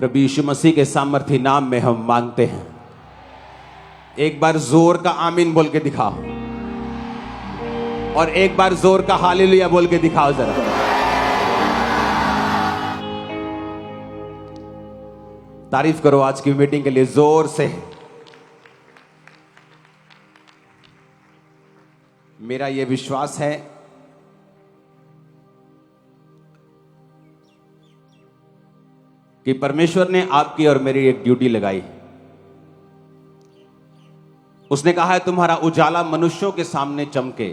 प्रभु यीशु मसीह के सामर्थी नाम में हम मांगते हैं। एक बार जोर का आमीन बोल के दिखाओ और एक बार जोर का हालेलुया बोल के दिखाओ जरा। तारीफ करो आज की मीटिंग के लिए जोर से। मेरा यह विश्वास है कि परमेश्वर ने आपकी और मेरी एक ड्यूटी लगाई। उसने कहा है तुम्हारा उजाला मनुष्यों के सामने चमके,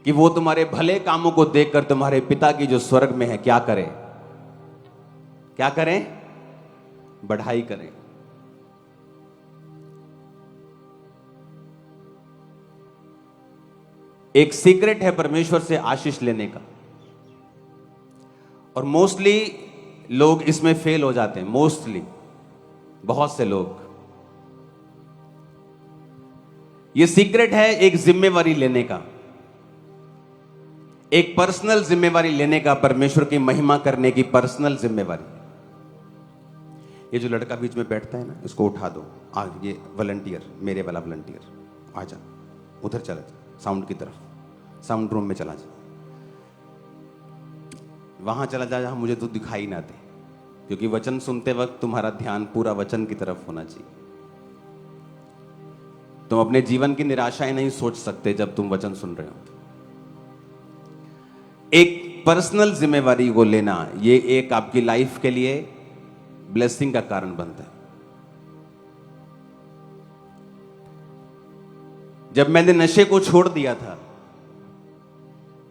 कि वो तुम्हारे भले कामों को देखकर तुम्हारे पिता की जो स्वर्ग में है क्या करें, क्या करें, बढ़ाई करें। एक सीक्रेट है परमेश्वर से आशीष लेने का, और मोस्टली लोग इसमें फेल हो जाते हैं। मोस्टली बहुत से लोग, ये सीक्रेट है एक जिम्मेवारी लेने का, एक पर्सनल जिम्मेवारी लेने का, परमेश्वर की महिमा करने की पर्सनल जिम्मेवारी। ये जो लड़का बीच में बैठता है ना, इसको उठा दो। आज ये वॉलंटियर, मेरे वाला वॉलंटियर, आजा उधर चला जा, साउंड की तरफ, साउंड रूम में चला जा, वहां चला जा जहां मुझे तो दिखाई ना दे, क्योंकि वचन सुनते वक्त तुम्हारा ध्यान पूरा वचन की तरफ होना चाहिए। तुम अपने जीवन की निराशाएं नहीं सोच सकते जब तुम वचन सुन रहे हो। एक पर्सनल जिम्मेवारी को लेना, ये एक आपकी लाइफ के लिए ब्लेसिंग का कारण बनता है। जब मैंने नशे को छोड़ दिया था,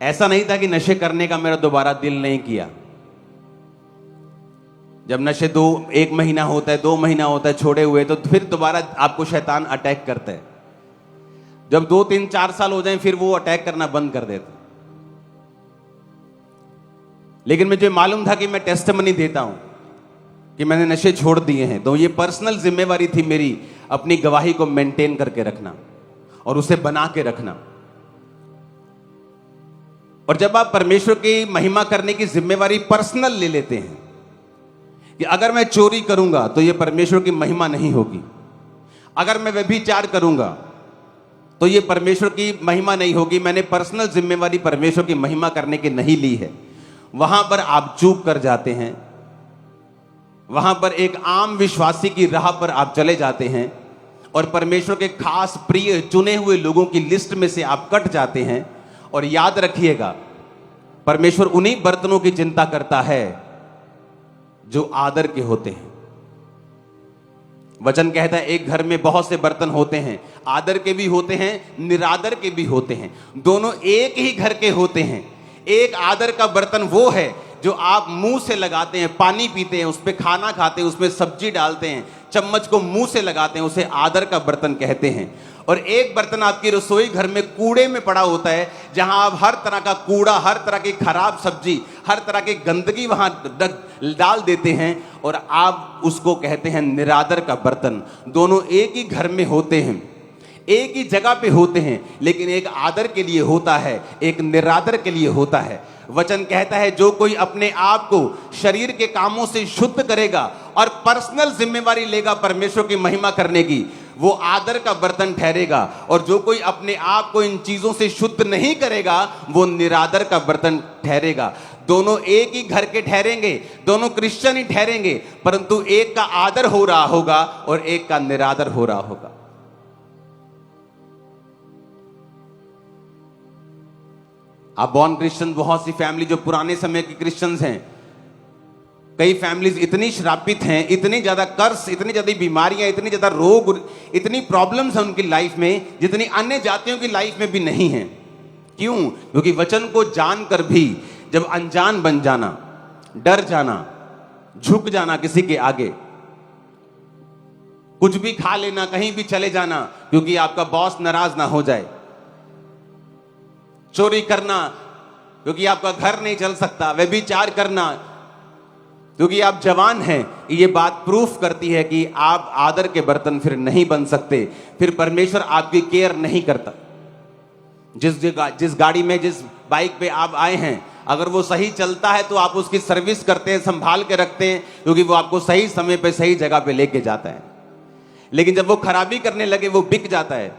ऐसा नहीं था कि नशे करने का मेरा दोबारा दिल नहीं किया। जब नशे एक महीना होता है, 2 महीना होता है छोड़े हुए, तो फिर दोबारा आपको शैतान अटैक करता है। जब 2, 3, 4 साल हो जाएं, फिर वो अटैक करना बंद कर देता। लेकिन मुझे मालूम था कि मैं टेस्टिमनी देता हूं कि मैंने नशे छोड़ दिए हैं, तो ये पर्सनल जिम्मेवारी थी मेरी, अपनी गवाही को मेंटेन करके रखना और उसे बना के रखना। और जब आप परमेश्वर की महिमा करने की जिम्मेवारी पर्सनल ले लेते हैं कि अगर मैं चोरी करूंगा तो यह परमेश्वर की महिमा नहीं होगी, अगर मैं व्यभिचार करूंगा तो यह परमेश्वर की महिमा नहीं होगी, मैंने पर्सनल जिम्मेवारी परमेश्वर की महिमा करने की नहीं ली है, वहां पर आप चूक कर जाते हैं। वहां पर एक आम विश्वासी की राह पर आप चले जाते हैं और परमेश्वर के खास प्रिय चुने हुए लोगों की लिस्ट में से आप कट जाते हैं। और याद रखिएगा, परमेश्वर उन्हीं बर्तनों की चिंता करता है जो आदर के होते हैं। वचन कहता है एक घर में बहुत से बर्तन होते हैं, आदर के भी होते हैं, निरादर के भी होते हैं, दोनों एक ही घर के होते हैं। एक आदर का बर्तन वो है जो आप मुंह से लगाते हैं, पानी पीते हैं, उस पर खाना खाते हैं, उसमें सब्जी डालते हैं, चम्मच को मुंह से लगाते हैं, उसे आदर का बर्तन कहते हैं। और एक बर्तन आपकी रसोई घर में कूड़े में पड़ा होता है, जहां आप हर तरह का कूड़ा, हर तरह की खराब सब्जी, हर तरह की गंदगी वहां डाल देते हैं, और आप उसको कहते हैं निरादर का बर्तन। दोनों एक ही घर में होते हैं, एक ही जगह पे होते हैं, लेकिन एक आदर के लिए होता है, एक निरादर के लिए होता है। वचन कहता है जो कोई अपने आप को शरीर के कामों से शुद्ध करेगा और पर्सनल जिम्मेवारी लेगा परमेश्वर की महिमा करने की, वो आदर का बर्तन ठहरेगा। और जो कोई अपने आप को इन चीजों से शुद्ध नहीं करेगा, वो निरादर का बर्तन ठहरेगा। दोनों एक ही घर के ठहरेंगे, दोनों क्रिश्चियन ही ठहरेंगे, परंतु एक का आदर हो रहा होगा और एक का निरादर हो रहा होगा। आप बॉर्न क्रिश्चियन, बहुत सी फैमिली जो पुराने समय की क्रिश्चियंस हैं, कई फैमिलीज इतनी श्रापित हैं, इतनी ज्यादा कर्स, इतनी ज्यादा बीमारियां, इतनी ज्यादा रोग, इतनी प्रॉब्लम्स हैं उनकी लाइफ में, जितनी अन्य जातियों की लाइफ में भी नहीं है। क्यों? क्योंकि वचन को जानकर भी जब अनजान बन जाना, डर जाना, झुक जाना किसी के आगे, कुछ भी खा लेना, कहीं भी चले जाना क्योंकि आपका बॉस नाराज ना हो जाए, चोरी करना क्योंकि आपका घर नहीं चल सकता, व्यभिचार करना क्योंकि आप जवान हैं, ये बात प्रूफ करती है कि आप आदर के बर्तन फिर नहीं बन सकते। फिर परमेश्वर आपकी केयर नहीं करता। जिस गाड़ी में, जिस बाइक पे आप आए हैं, अगर वो सही चलता है तो आप उसकी सर्विस करते हैं, संभाल के रखते हैं, क्योंकि वो आपको सही समय पे सही जगह पे लेके जाता है। लेकिन जब वो खराबी करने लगे, वो बिक जाता है।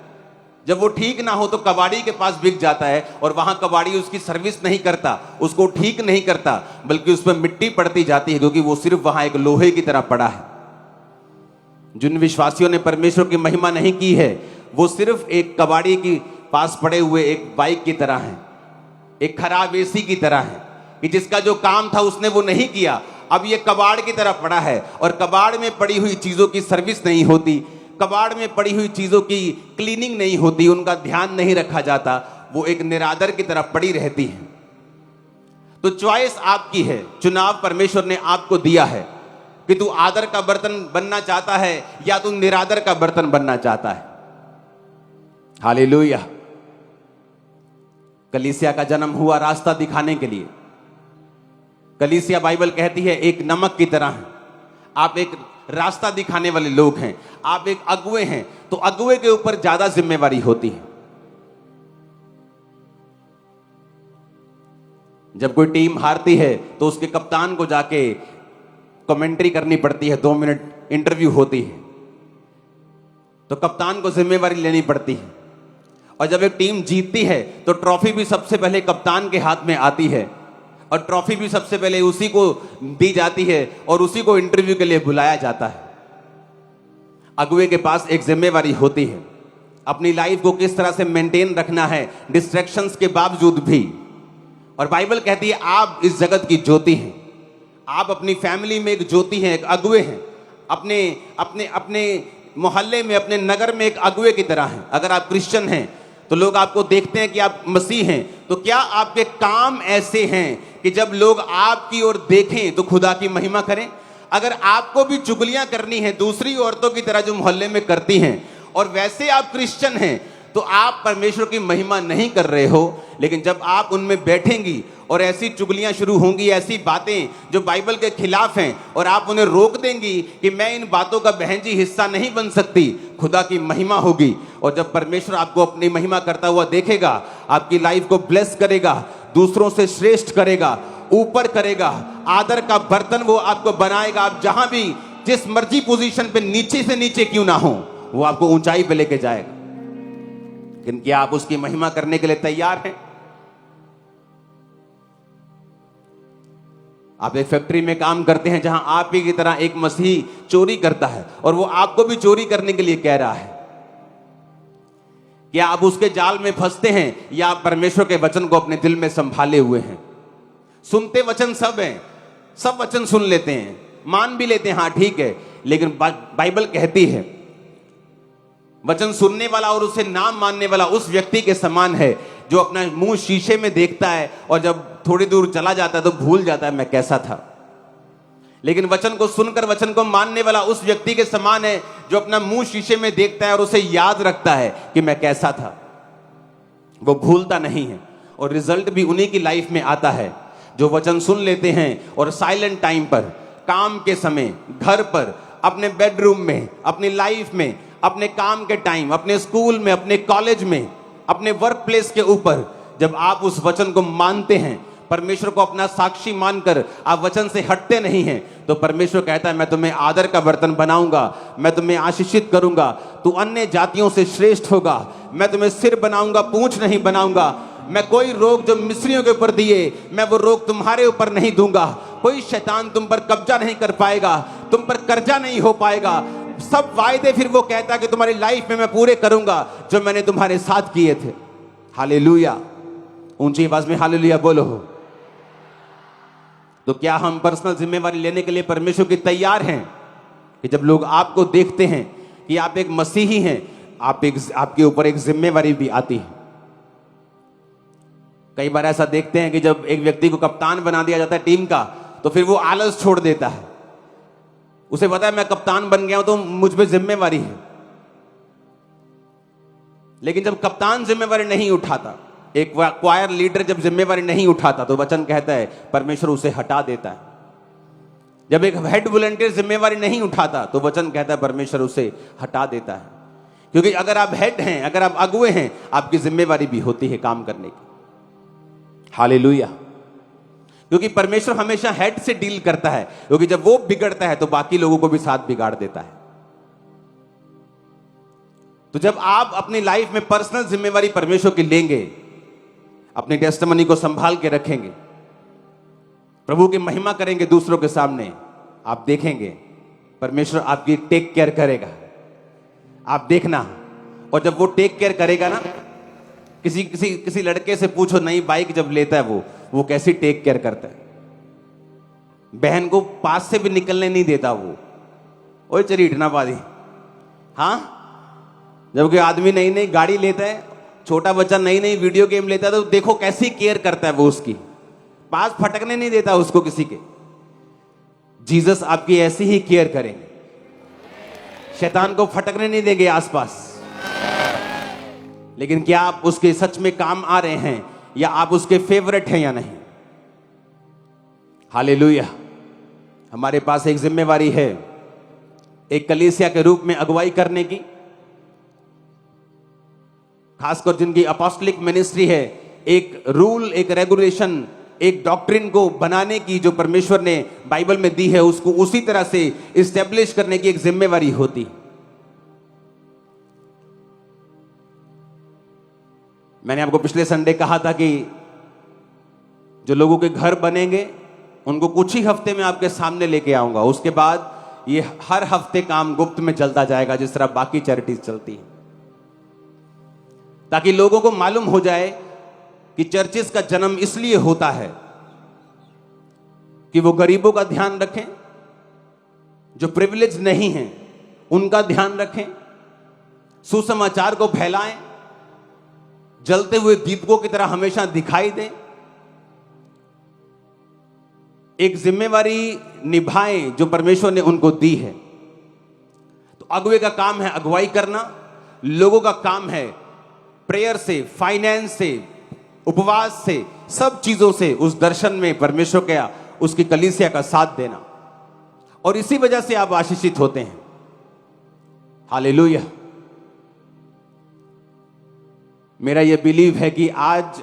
जब वो ठीक ना हो तो कबाड़ी के पास बिक जाता है, और वहां कबाड़ी उसकी सर्विस नहीं करता, उसको ठीक नहीं करता, बल्कि उस पर मिट्टी पड़ती जाती है, क्योंकि वो सिर्फ वहां एक लोहे की तरह पड़ा है। जिन विश्वासियों ने परमेश्वर की महिमा नहीं की है, वो सिर्फ एक कबाड़ी के पास पड़े हुए एक बाइक की तरह है, एक खराब एसी की तरह है, कि जिसका जो काम था उसने वो नहीं किया, अब ये कबाड़ की तरह पड़ा है। और कबाड़ में पड़ी हुई चीजों की सर्विस नहीं होती, कबाड़ में पड़ी हुई चीजों की क्लीनिंग नहीं होती, उनका ध्यान नहीं रखा जाता, वो एक निरादर की तरह पड़ी रहती है। तो चॉइस आपकी है, चुनाव परमेश्वर ने आपको दिया है कि तू आदर का बर्तन बनना चाहता है या तू निरादर का बर्तन बनना चाहता है। हालेलुया। कलीसिया का जन्म हुआ रास्ता दिखाने के लिए। कलीसिया, बाइबल कहती है, एक नमक की तरह है। आप एक रास्ता दिखाने वाले लोग हैं, आप एक अगुए हैं, तो अगुए के ऊपर ज्यादा जिम्मेवारी होती है। जब कोई टीम हारती है तो उसके कप्तान को जाके कमेंट्री करनी पड़ती है, 2 मिनट इंटरव्यू होती है, तो कप्तान को जिम्मेवारी लेनी पड़ती है। और जब एक टीम जीतती है तो ट्रॉफी भी सबसे पहले कप्तान के हाथ में आती है, और ट्रॉफी भी सबसे पहले उसी को दी जाती है, और उसी को इंटरव्यू के लिए बुलाया जाता है। अगुए के पास एक जिम्मेवारी होती है, अपनी लाइफ को किस तरह से मेंटेन रखना है डिस्ट्रैक्शंस के बावजूद भी। और बाइबल कहती है आप इस जगत की ज्योति हैं, आप अपनी फैमिली में एक ज्योति हैं, एक अगुए हैं, अपने अपने अपने मोहल्ले में, अपने नगर में एक अगुए की तरह हैं। अगर आप क्रिश्चियन हैं तो लोग आपको देखते हैं कि आप मसीह हैं, तो क्या आपके काम ऐसे हैं कि जब लोग आपकी ओर देखें तो खुदा की महिमा करें? अगर आपको भी चुगलियां करनी है दूसरी औरतों की तरह जो मोहल्ले में करती हैं, और वैसे आप क्रिश्चियन हैं, तो आप परमेश्वर की महिमा नहीं कर रहे हो। लेकिन जब आप उनमें बैठेंगी और ऐसी चुगलियां शुरू होंगी, ऐसी बातें जो बाइबल के खिलाफ हैं, और आप उन्हें रोक देंगी कि मैं इन बातों का बहन जी हिस्सा नहीं बन सकती, खुदा की महिमा होगी। और जब परमेश्वर आपको अपनी महिमा करता हुआ देखेगा, आपकी लाइफ को ब्लेस करेगा, दूसरों से श्रेष्ठ करेगा, ऊपर करेगा, आदर का बर्तन वो आपको बनाएगा। आप जहां भी जिस मर्जी पोजीशन पे नीचे से नीचे क्यों ना हो, वो आपको ऊंचाई पे लेके जाएगा। लेकिन क्या आप उसकी महिमा करने के लिए तैयार हैं? आप एक फैक्ट्री में काम करते हैं जहां आप ही की तरह एक मसीही चोरी करता है, और वो आपको भी चोरी करने के लिए कह रहा है। क्या आप उसके जाल में फंसते हैं, या आप परमेश्वर के वचन को अपने दिल में संभाले हुए हैं? सुनते वचन सब हैं, सब वचन सुन लेते हैं, मान भी लेते हैं, हाँ ठीक है, लेकिन बाइबल कहती है वचन सुनने वाला और उसे नाम मानने वाला उस व्यक्ति के समान है जो अपना मुंह शीशे में देखता है और जब थोड़ी दूर चला जाता है तो भूल जाता है मैं कैसा था। लेकिन वचन को सुनकर वचन को मानने वाला उस व्यक्ति के समान है जो अपना मुंह शीशे में देखता है और उसे याद रखता है कि मैं कैसा था। वो भूलता नहीं है, और रिजल्ट भी उन्हीं की लाइफ में आता है जो वचन सुन लेते हैं और साइलेंट टाइम पर, काम के समय, घर पर, अपने बेडरूम में, अपनी लाइफ में, अपने काम के टाइम, अपने स्कूल में, अपने कॉलेज में, अपने वर्क प्लेस के ऊपर, जब आप उस वचन को मानते हैं, परमेश्वर को अपना साक्षी मानकर आप वचन से हटते नहीं हैं, तो परमेश्वर कहता है मैं तुम्हें आदर का बर्तन बनाऊंगा, मैं तुम्हें आशीषित करूंगा, तू अन्य जातियों से श्रेष्ठ होगा, मैं तुम्हें सिर बनाऊंगा, पूंछ नहीं बनाऊंगा, मैं कोई रोग जो मिस्रियों के ऊपर दिए मैं वो रोग तुम्हारे ऊपर नहीं दूंगा, कोई शैतान तुम पर कब्जा नहीं कर पाएगा, तुम पर कर्जा नहीं हो पाएगा, सब वायदे फिर वो कहता कि तुम्हारी लाइफ में मैं पूरे करूंगा जो मैंने तुम्हारे साथ किए थे। हालेलुया, ऊंची आवाज में हालेलुया बोलो। तो क्या हम पर्सनल जिम्मेवारी लेने के लिए परमेश्वर की तैयार हैं कि जब लोग आपको देखते हैं कि आप एक मसीही हैं, आपके ऊपर एक जिम्मेवारी भी आती है। कई बार ऐसा देखते हैं कि जब एक व्यक्ति को कप्तान बना दिया जाता है टीम का, तो फिर वो आलस छोड़ देता है, उसे पता है मैं कप्तान बन गया हूं तो मुझ पे जिम्मेवारी है। लेकिन जब कप्तान जिम्मेवारी नहीं उठाता, एक क्वायर लीडर जब जिम्मेवारी नहीं उठाता, तो वचन कहता है परमेश्वर उसे हटा देता है। जब एक हेड वॉलंटियर जिम्मेवारी नहीं उठाता, तो वचन कहता है परमेश्वर उसे हटा देता है। क्योंकि अगर आप हेड हैं, अगर आप अगुए हैं, आपकी जिम्मेवारी भी होती है काम करने की। हालेलुया। क्योंकि परमेश्वर हमेशा हेड से डील करता है, क्योंकि जब वो बिगड़ता है तो बाकी लोगों को भी साथ बिगाड़ देता है। तो जब आप अपनी लाइफ में पर्सनल जिम्मेवारी परमेश्वर की लेंगे, अपनी टेस्टिमनी को संभाल के रखेंगे, प्रभु की महिमा करेंगे दूसरों के सामने, आप देखेंगे परमेश्वर आपकी टेक केयर करेगा। आप देखना। और जब वो टेक केयर करेगा ना, किसी लड़के से पूछो नई बाइक जब लेता है वो कैसी टेक केयर करता है। बहन को पास से भी निकलने नहीं देता वो, ओए चली इटना पादी। हाँ, जब कोई आदमी नई नई गाड़ी लेता है, छोटा बच्चा नई नई वीडियो गेम लेता है, तो देखो कैसी केयर करता है वो, उसकी पास फटकने नहीं देता उसको किसी के। जीसस आपकी ऐसी ही केयर करेंगे, शैतान को फटकने नहीं देंगे आसपास। लेकिन क्या आप उसके सच में काम आ रहे हैं, या आप उसके फेवरेट हैं या नहीं? हालेलुया। हमारे पास एक जिम्मेवारी है, एक कलीसिया के रूप में अगुवाई करने की, खासकर जिनकी अपोस्टलिक मिनिस्ट्री है, एक रूल, एक रेगुलेशन, एक डॉक्ट्रिन को बनाने की जो परमेश्वर ने बाइबल में दी है, उसको उसी तरह से इस्टेब्लिश करने की एक जिम्मेवारी होती। मैंने आपको पिछले संडे कहा था कि जो लोगों के घर बनेंगे उनको कुछ ही हफ्ते में आपके सामने लेके आऊंगा। उसके बाद ये हर हफ्ते काम गुप्त में चलता जाएगा, जिस तरह बाकी चैरिटीज चलती हैं, ताकि लोगों को मालूम हो जाए कि चर्चिस का जन्म इसलिए होता है कि वो गरीबों का ध्यान रखें, जो प्रिविलेज नहीं हैं उनका ध्यान रखें, सुसमाचार को फैलाएं, जलते हुए दीपकों की तरह हमेशा दिखाई दें, एक जिम्मेवारी निभाएं जो परमेश्वर ने उनको दी है। तो अगुवे का काम है अगुवाई करना, लोगों का काम है प्रेयर से, फाइनेंस से, उपवास से, सब चीजों से उस दर्शन में परमेश्वर का, उसकी कलीसिया का साथ देना। और इसी वजह से आप आशीषित होते हैं। हालेलुया। मेरा यह बिलीव है कि आज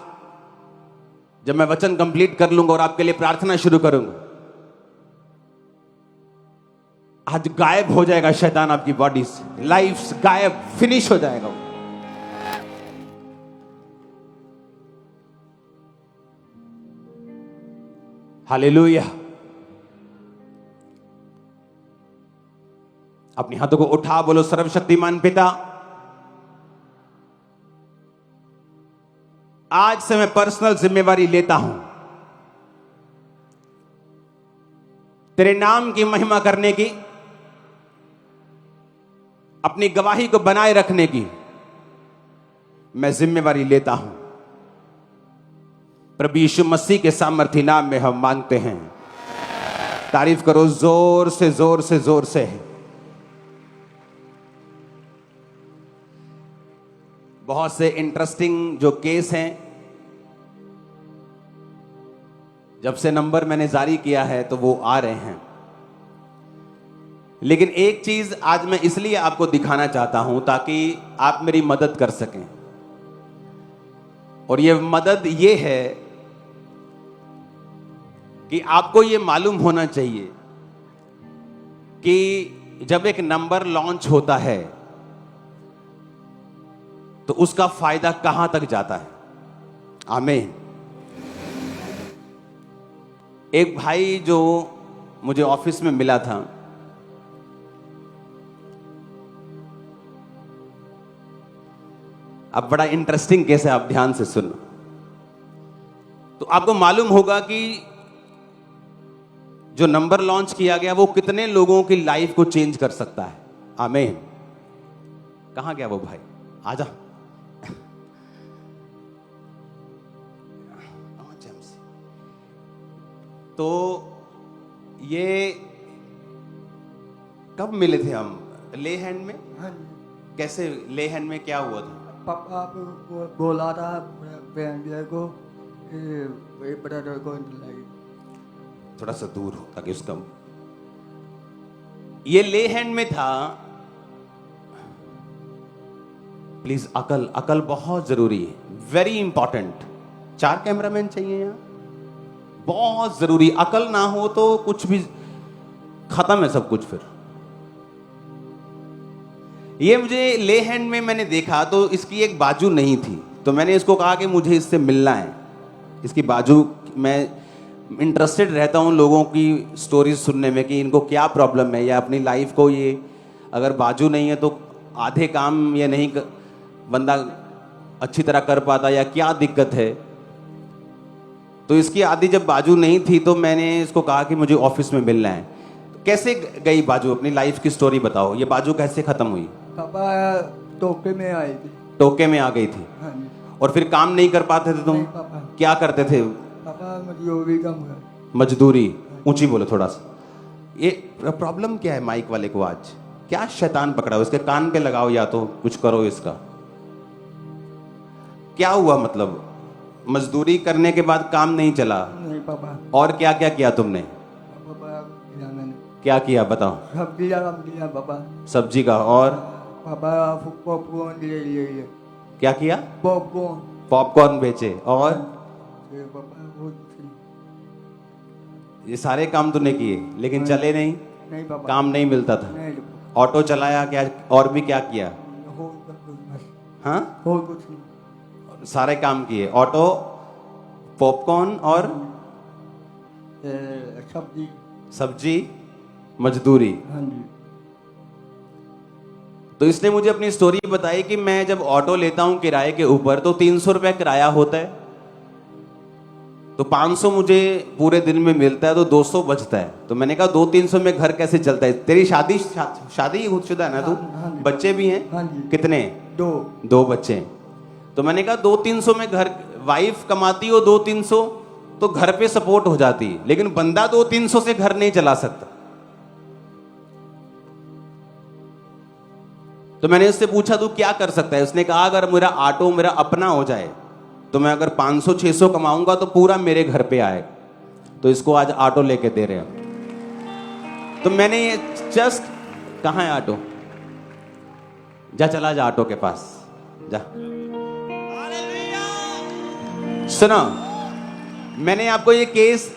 जब मैं वचन कंप्लीट कर लूंगा और आपके लिए प्रार्थना शुरू करूंगा, आज गायब हो जाएगा शैतान आपकी बॉडी से, लाइफ गायब, फिनिश हो जाएगा। हालेलुया। अपने हाथों को उठा बोलो, सर्वशक्तिमान पिता, आज से मैं पर्सनल जिम्मेवारी लेता हूं तेरे नाम की महिमा करने की, अपनी गवाही को बनाए रखने की मैं जिम्मेवारी लेता हूं। प्रभु यीशु मसीह के सामर्थी नाम में हम मांगते हैं। तारीफ करो जोर से, जोर से, जोर से। बहुत से इंटरेस्टिंग जो केस हैं, जब से नंबर मैंने जारी किया है तो वो आ रहे हैं। लेकिन एक चीज आज मैं इसलिए आपको दिखाना चाहता हूं ताकि आप मेरी मदद कर सकें। और ये मदद ये है कि आपको ये मालूम होना चाहिए कि जब एक नंबर लॉन्च होता है तो उसका फायदा कहां तक जाता है। आमीन। एक भाई जो मुझे ऑफिस में मिला था, अब बड़ा इंटरेस्टिंग केस है, आप ध्यान से सुनो। तो आपको मालूम होगा कि जो नंबर लॉन्च किया गया वो कितने लोगों की लाइफ को चेंज कर सकता है। आमीन। कहां गया वो भाई? आजा। तो ये कब मिले थे हम? ले हैंड में? हाँ। कैसे ले हैंड में क्या हुआ था? पापा बोला था बहन को, ब्रदर को थोड़ा सा दूर हो ताकि उसका, ये ले हैंड में था। प्लीज अकल, अकल बहुत जरूरी है, वेरी इंपॉर्टेंट। 4 कैमरामैन चाहिए यहां, बहुत जरूरी। अकल ना हो तो कुछ भी खत्म है, सब कुछ। फिर ये मुझे ले हैंड में मैंने देखा तो इसकी एक बाजू नहीं थी, तो मैंने इसको कहा कि मुझे इससे मिलना है, इसकी बाजू। मैं इंटरेस्टेड रहता हूँ लोगों की स्टोरीज सुनने में कि इनको क्या प्रॉब्लम है, या अपनी लाइफ को ये अगर बाजू नहीं है तो आधे काम या नहीं बंदा अच्छी तरह कर पाता, या क्या दिक्कत है। तो इसकी आधी जब बाजू नहीं थी तो मैंने इसको कहा कि मुझे ऑफिस में मिलना है। कैसे गई बाजू? अपनी लाइफ की स्टोरी बताओ, ये बाजू कैसे खत्म हुई? पापा टोके में आई थी। टोके में आ गई थी? हाँ जी। और फिर काम नहीं कर पाते थे तुम? नहीं पापा। क्या करते थे? पापा मजदूरी कम है। मजदूरी। ऊंची बोलो थोड़ा सा। ये प्रॉब्लम क्या है माइक वाले को आज? क्या शैतान पकड़ा हो? इसके कान पे लगाओ या तो कुछ करो इसका। क्या हुआ? मतलब मजदूरी करने के बाद काम नहीं चला? नहीं पापा। और क्या क्या किया तुमने? पापा किया मैंने। क्या किया बताओ? सब्जी का काम किया पापा। सब्जी का? और पापा पॉपकॉर्न ले लिए। क्या किया? पॉपकॉर्न। पॉपकॉर्न बेचे। और फिर पापा बहुत ये सारे काम तूने किए लेकिन चले नहीं? नहीं पापा। काम नहीं मिलता था? नहीं ऑटो चलाया क्या? और भी क्या किया? हो कुछ बस। हाँ, हो कुछ नहीं। सारे काम किए, ऑटो, पॉपकॉर्न और सब्जी। सब्जी, मजदूरी। हाँ जी। तो इसने मुझे अपनी स्टोरी बताई कि मैं जब ऑटो लेता हूं किराए के ऊपर तो 300 रुपए किराया होता है, तो 500 मुझे पूरे दिन में मिलता है, तो 200 बचता है। तो मैंने कहा 200-300 में घर कैसे चलता है? तेरी शादी शुदा है ना तू? हाँ जी। बच्चे भी हैं? हाँ जी। कितने? 2 बच्चे हैं। तो मैंने कहा 200-300 में घर, वाइफ कमाती हो 200-300 तो घर पे सपोर्ट हो जाती है, लेकिन बंदा 200-300 से घर नहीं चला सकता। तो मैंने उससे पूछा तू क्या कर सकता है? उसने कहा अगर मेरा ऑटो मेरा अपना हो जाए तो मैं अगर 500-600 कमाऊंगा तो पूरा मेरे घर पे आएगा। तो इसको आज ऑटो लेके दे रहे हैं। तो मैंने ये जस्ट, कहाँ है ऑटो? जा, चला जा ऑटो के पास जा। सुनो, मैंने आपको ये केस,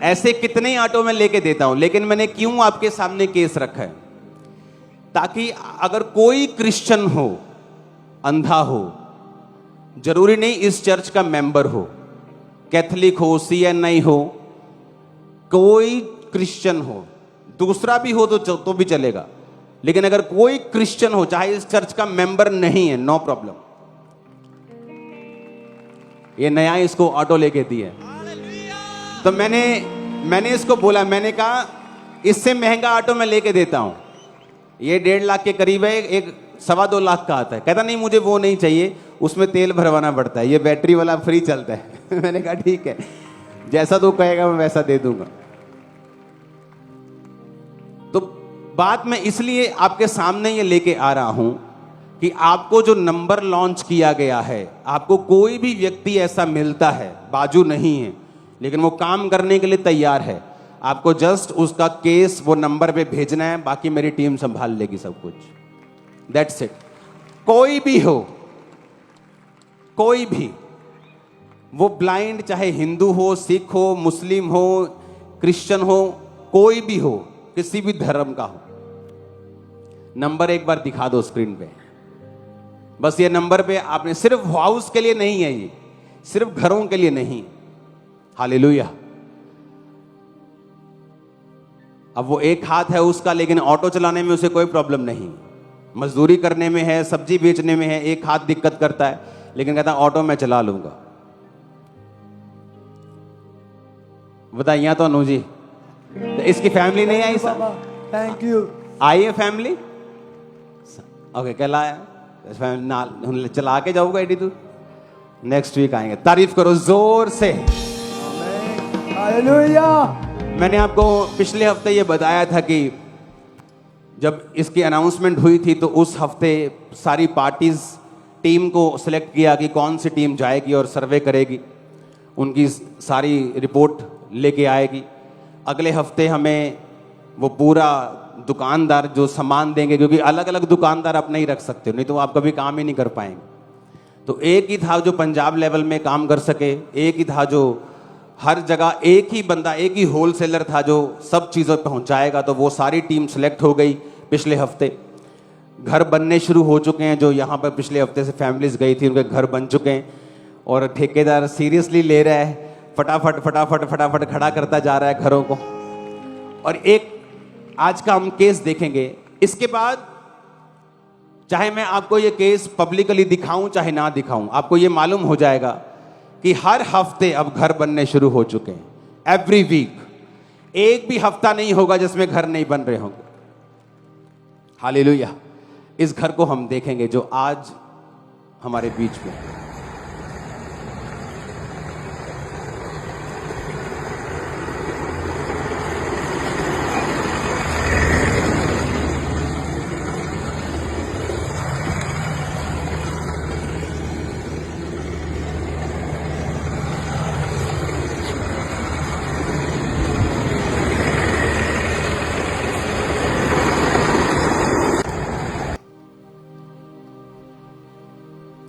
ऐसे कितने ऑटो में लेके देता हूं, लेकिन मैंने क्यों आपके सामने केस रखा है? ताकि अगर कोई क्रिश्चियन हो, अंधा हो, जरूरी नहीं इस चर्च का मेंबर हो, कैथलिक हो, CNI हो, कोई क्रिश्चियन हो, दूसरा भी हो तो भी चलेगा, लेकिन अगर कोई क्रिश्चियन हो चाहे इस चर्च का मेंबर नहीं है, नो प्रॉब्लम। ये नया इसको ऑटो लेके दी है। तो मैंने इसको बोला, मैंने कहा इससे महंगा ऑटो मैं लेके देता हूं, ये 1.5 लाख के करीब है, एक 2.25 लाख का आता है। कहता नहीं मुझे वो नहीं चाहिए, उसमें तेल भरवाना पड़ता है, ये बैटरी वाला फ्री चलता है। मैंने कहा ठीक है, जैसा तू कहेगा मैं वैसा दे दूंगा। तो बात मैं इसलिए आपके सामने ये लेके आ रहा हूं कि आपको जो नंबर लॉन्च किया गया है, आपको कोई भी व्यक्ति ऐसा मिलता है, बाजू नहीं है लेकिन वो काम करने के लिए तैयार है, आपको जस्ट उसका केस वो नंबर पे भेजना है, बाकी मेरी टीम संभाल लेगी सब कुछ। That's it. कोई भी हो, कोई भी, वो ब्लाइंड, चाहे हिंदू हो, सिख हो, मुस्लिम हो, क्रिश्चियन हो, कोई भी हो, किसी भी धर्म का हो, नंबर एक बार दिखा दो स्क्रीन पे। बस ये नंबर पे आपने, सिर्फ हाउस के लिए नहीं है, ये सिर्फ घरों के लिए नहीं। हालेलुया। अब वो एक हाथ है उसका, लेकिन ऑटो चलाने में उसे कोई प्रॉब्लम नहीं, मजदूरी करने में है, सब्जी बेचने में है, एक हाथ दिक्कत करता है, लेकिन कहता है ऑटो मैं चला लूंगा। बताइए तो अनु जी, तो इसकी फैमिली नहीं आई सर? Thank you. आई है फैमिली? ओके, कल आया चला के जाऊंगा एडी, तू नेक्स्ट वीक आएंगे। तारीफ करो जोर से। हालेलुया। मैंने आपको पिछले हफ्ते ये बताया था कि जब इसकी अनाउंसमेंट हुई थी तो उस हफ्ते सारी पार्टीज टीम को सिलेक्ट किया कि कौन सी टीम जाएगी और सर्वे करेगी, उनकी सारी रिपोर्ट लेके आएगी। अगले हफ्ते हमें वो पूरा दुकानदार जो सामान देंगे, क्योंकि अलग अलग दुकानदार अपना ही रख सकते हो, नहीं तो आप कभी काम ही नहीं कर पाएंगे। तो एक ही था जो पंजाब लेवल में काम कर सके, एक ही था जो हर जगह एक ही बंदा, एक ही होलसेलर था जो सब चीज़ें पहुंचाएगा, तो वो सारी टीम सेलेक्ट हो गई पिछले हफ्ते। घर बनने शुरू हो चुके हैं, जो यहाँ पर पिछले हफ्ते से फैमिलीज गई थी उनके घर बन चुके हैं, और ठेकेदार सीरियसली ले रहा है, फटाफट फटाफट फटाफट खड़ा करता जा रहा है घरों को। और एक आज का हम केस देखेंगे। इसके बाद चाहे मैं आपको ये केस पब्लिकली दिखाऊं चाहे ना दिखाऊं, आपको ये मालूम हो जाएगा कि हर हफ्ते अब घर बनने शुरू हो चुके हैं। एवरी वीक, एक भी हफ्ता नहीं होगा जिसमें घर नहीं बन रहे होंगे। हालेलुया। इस घर को हम देखेंगे जो आज हमारे बीच में है।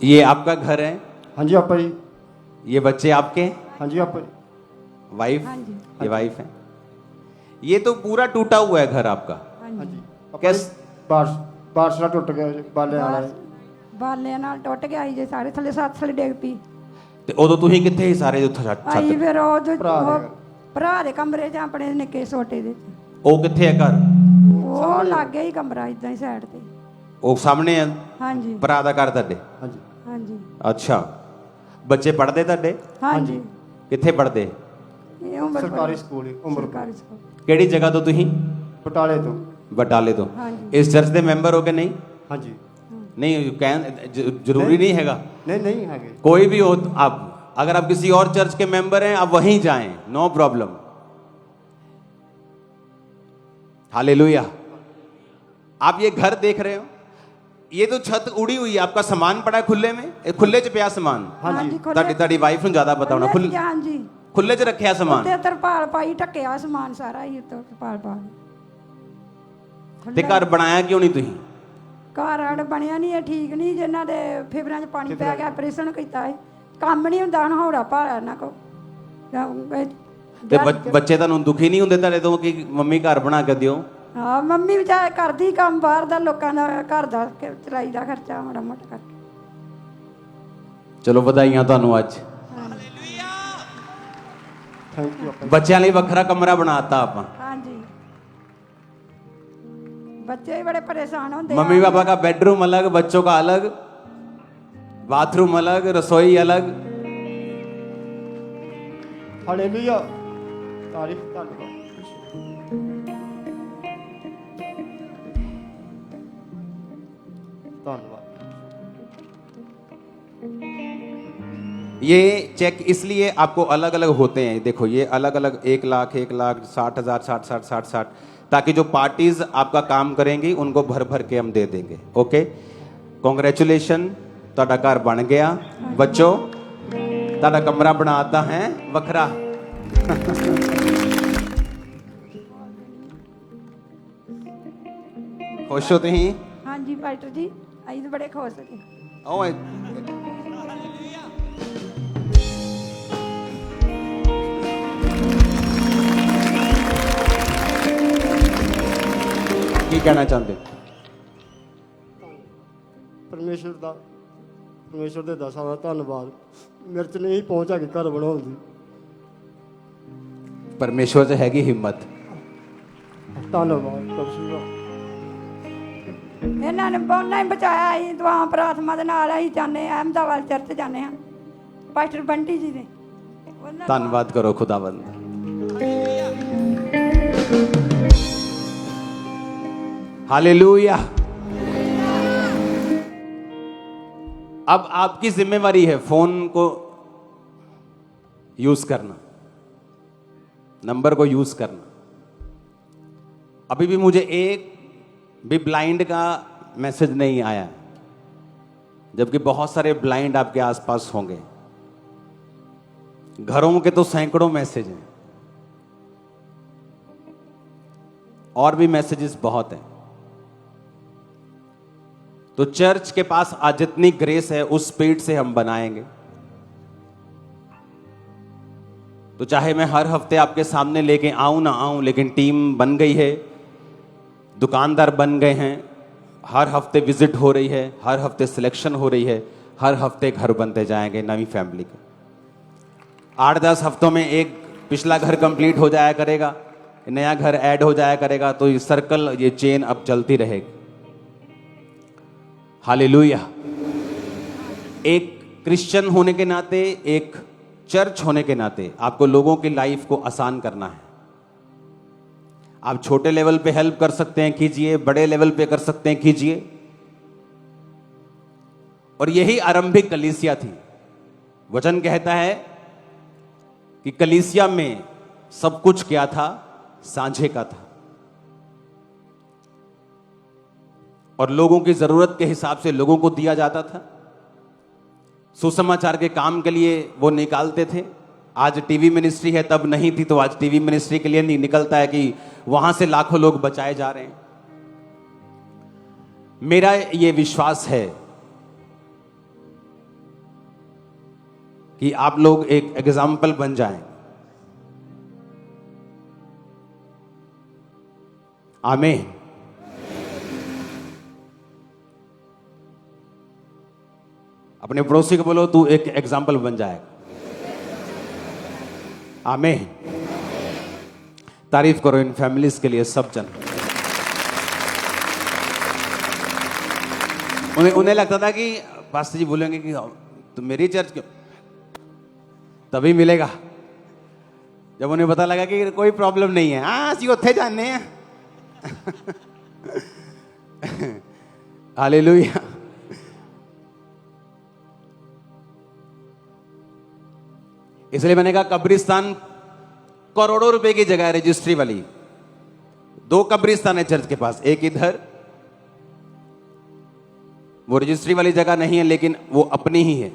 ये आपका घर है? हाँ जी आपा जी। ये बच्चे आपके? हाँ जी आपा जी। वाइफ? हाँ जी। ये वाइफ है। ये तो पूरा टूटा हुआ है घर आपका। हाँ हाँ जी। जी आपा कैस- जी, बारिश ਨਾਲ ਟੁੱਟ ਗਿਆ ਬਾਲੇ ਵਾਲਾ ਬਾਲਿਆਂ ਨਾਲ ਟੁੱਟ ਗਿਆ ਸੀ ਜੇ ਸਾਰੇ ਥੱਲੇ ਸੱਤ ਥੱਲੇ ਡਿੱਗ ਪਈ ਤੇ ਉਦੋਂ ਤੁਸੀਂ ਕਿੱਥੇ ਸੀ ਸਾਰੇ ਉੱਥੇ ਛੱਤ? ਆਈ ਫਿਰ ਉਹ ਜੋ ਭਰਾ ਦੇ ਉਹ ਘਰ। ਭਰਾ ਦੇ ਕਮਰੇ 'ਚ ਆਪਣੇ ਨਿੱਕੇ ਛੋਟੇ ਦੇ ਉਹ ਕਿੱਥੇ ਹੈ ਘਰ? ਉਹ ਲੱਗ ਗਿਆ ਹੀ ਕਮਰਾ ਇਦਾਂ ਹੀ ਸਾਈਡ ਤੇ। ਉਹ ਸਾਹਮਣੇ ਹੈ ਹਾਂਜੀ ਭਰਾ ਦਾ ਘਰ ਤੁਹਾਡੇ? हाँ जी ਹਾਂਜੀ ਅੱਛਾ। ਬੱਚੇ ਪੜ੍ਹਦੇ ਤੁਹਾਡੇ? ਹਾਂਜੀ ਕਿੱਥੇ ਪੜ੍ਹਦੇ? ਇਹ ਉਮਰ ਸਰਕਾਰੀ ਸਕੂਲ ਹੀ ਉਮਰ ਸਰਕਾਰੀ ਸਕੂਲ ਕਿਹੜੀ ਜਗ੍ਹਾ ਤੋਂ ਤੁਸੀਂ? ਬਟਾਲੇ ਤੋਂ। ਬਟਾਲੇ ਤੋਂ। ਹਾਂਜੀ। ਇਸ ਚਰਚ ਦੇ ਮੈਂਬਰ ਹੋ ਕਿ ਨਹੀਂ? हाँ जी नहीं जरूरी नहीं हैगा। नहीं नहीं है कोई भी हो आप, अगर आप किसी और चर्च के मेंबर हैं आप वहीं जाएं, नो प्रॉब्लम। हालेलुया। आप ये घर देख रहे हो, ये तो छत उड़ी हुई है, आपका सामान पड़ा है खुले में, खुले च पिया सामान। हाँ जी ਤੁਹਾਡੀ ਤੁਹਾਡੀ ਵਾਈਫ ਨੂੰ ਜ਼ਿਆਦਾ ਪਤਾ ਹੋਣਾ। ਖੁੱਲੇ ਹਾਂਜੀ ਖੁੱਲੇ ਚ ਰੱਖਿਆ ਸਮਾਨ ਉੱਤੇ ਤਰਪਾਲ ਪਾਈ ਢੱਕਿਆ ਸਮਾਨ ਸਾਰਾ ਹੀ ਉੱਤੇ ਤਰਪਾਲ ਪਾ ਤੇ ਘਰ ਬਣਾਇਆ ਕਿਉਂ ਨਹੀਂ ਤੁਸੀਂ? ਘਰ ਆੜ ਬਣਿਆ ਨਹੀਂ ਇਹ ਠੀਕ ਨਹੀਂ, ਜਿਨ੍ਹਾਂ ਦੇ ਫੇਫੜਿਆਂ 'ਚ ਪਾਣੀ ਪੈ ਗਿਆ ਆਪਰੇਸ਼ਨ ਕੀਤਾ ਹੈ, ਕੰਮ ਨਹੀਂ ਹੁੰਦਾ ਹੁਣ ਹੌੜਾ ਭਾਰਾ ਇਹਨਾਂ ਕੋ ਤੇ ਬੱਚੇ ਤੁਹਾਨੂੰ ਦੁਖੀ ਨਹੀਂ ਹੁੰਦੇ ਤੁਹਾਡੇ ਤੋਂ ਕਿ ਮੰਮੀ ਘਰ ਬਣਾ ਕੇ ਦਿਓ? ਹਾਂ ਮੰਮੀ ਵਿਚਾਰ ਕਰਦੀ ਕੰਮ ਬਾਹਰ ਦਾ, ਲੋਕਾਂ ਦਾ ਘਰ ਦਾ ਚਲਾਈ ਦਾ ਖਰਚਾ ਮਾੜਾ ਮੋਟਾ ਕਰਕੇ। ਚਲੋ ਵਧਾਈਆਂ ਤੁਹਾਨੂੰ ਅੱਜ। थैंक यू आपा जी। ਬੱਚਿਆਂ ਲਈ ਵੱਖਰਾ ਕਮਰਾ ਬਣਾਤਾ ਆਪਾਂ। ਹਾਂਜੀ बच्चे भी बड़े परेशान होते मम्मी हैं। पापा का बेडरूम अलग, बच्चों का अलग, बाथरूम अलग, रसोई अलग। हालेलुया तारीफ धन्यवाद। धन्यवाद। ये चेक इसलिए आपको अलग अलग होते हैं, देखो ये अलग अलग 1 लाख 1 लाख 60,000 60 ताकि जो पार्टीज आपका काम करेंगी उनको भर भर के हम दे देंगे। ओके, कॉन्ग्रेचुलेशन, ਤੁਹਾਡਾ ਘਰ बन गया। बच्चों ਤੁਹਾਡਾ कमरा बनाता है वखरा। खुश हो तुम? हाँ जी फाइटर जी, अभी तो बड़े खुश थे। ओए ਕੀ ਕਹਿਣਾ ਚਾਹੁੰਦੇ? ਪਰਮੇਸ਼ਰ ਦੇ ਦਸਾਂ ਦਾ ਧੰਨਵਾਦ। ਮੇਰੇ ਚ ਨਹੀਂ ਪਹੁੰਚ ਕੇ ਘਰ ਬਣਾਉਣ ਦੀ। परमेश्वर से हैगी हिम्मत। ਧੰਨਵਾਦ ਕਬਸੂਰਾ। ਇਹਨਾਂ ਨੇ ਬਹੁਤ ਹੀ ਬਚਾਇਆ। ਅਸੀਂ ਦੁਆ ਪ੍ਰਾਰਥਨਾ ਦੇ ਨਾਲ ਅਸੀਂ ਜਾਂਦੇ ਹਾਂ, ਅਹਿਮਦਾਬਾਦ ਚਰਚ ਜਾਂਦੇ ਹਾਂ, ਪਾਸਟਰ ਬੰਟੀ ਜੀ ਦੇ। ਉਹਨਾਂ ਦਾ- धन्यवाद करो खुदावंद। हालेलुया। अब आपकी जिम्मेवारी है फोन को यूज करना, नंबर को यूज करना। अभी भी मुझे एक भी ब्लाइंड का मैसेज नहीं आया, जबकि बहुत सारे ब्लाइंड आपके आसपास होंगे। घरों के तो सैकड़ों मैसेज हैं, और भी मैसेजेस बहुत हैं। तो चर्च के पास आज जितनी ग्रेस है उस स्पीड से हम बनाएंगे। तो चाहे मैं हर हफ्ते आपके सामने लेके आऊं ना आऊं, लेकिन टीम बन गई है, दुकानदार बन गए हैं, हर हफ्ते विजिट हो रही है, हर हफ्ते सिलेक्शन हो रही है, हर हफ्ते घर बनते जाएंगे नई फैमिली के। 8-10 हफ्तों में एक पिछला घर कंप्लीट हो जाया करेगा, नया घर ऐड हो जाया करेगा, तो ये सर्कल, ये चेन अब चलती रहेगी। हालेलुया। एक क्रिश्चियन होने के नाते, एक चर्च होने के नाते आपको लोगों की लाइफ को आसान करना है। आप छोटे लेवल पे हेल्प कर सकते हैं, कीजिए, बड़े लेवल पे कर सकते हैं, कीजिए। और यही आरंभिक कलीसिया थी। वचन कहता है कि कलीसिया में सब कुछ क्या था? साझे का था, और लोगों की जरूरत के हिसाब से लोगों को दिया जाता था। सुसमाचार के काम के लिए वो निकालते थे। आज टीवी मिनिस्ट्री है, तब नहीं थी, तो आज टीवी मिनिस्ट्री के लिए नहीं निकलता है कि वहां से लाखों लोग बचाए जा रहे हैं। मेरा ये विश्वास है कि आप लोग एक एग्जाम्पल बन जाएं। आमीन। अपने पड़ोसी को बोलो, तू एक एग्जाम्पल बन जाएगा। आमीन। तारीफ करो इन फैमिलीज के लिए, सब जन। उन्हें लगता था कि पास्टर जी बोलेंगे कि तो मेरी चर्च क्यों, तभी मिलेगा जब उन्हें पता लगा कि कोई प्रॉब्लम नहीं है। हाँ जी, उत्थे जाने हैं। हालेलुया। इसलिए मैंने कहा कब्रिस्तान करोड़ों रुपए की जगह है, रजिस्ट्री वाली। 2 कब्रिस्तान है चर्च के पास, एक इधर, वो रजिस्ट्री वाली जगह नहीं है लेकिन वो अपनी ही है।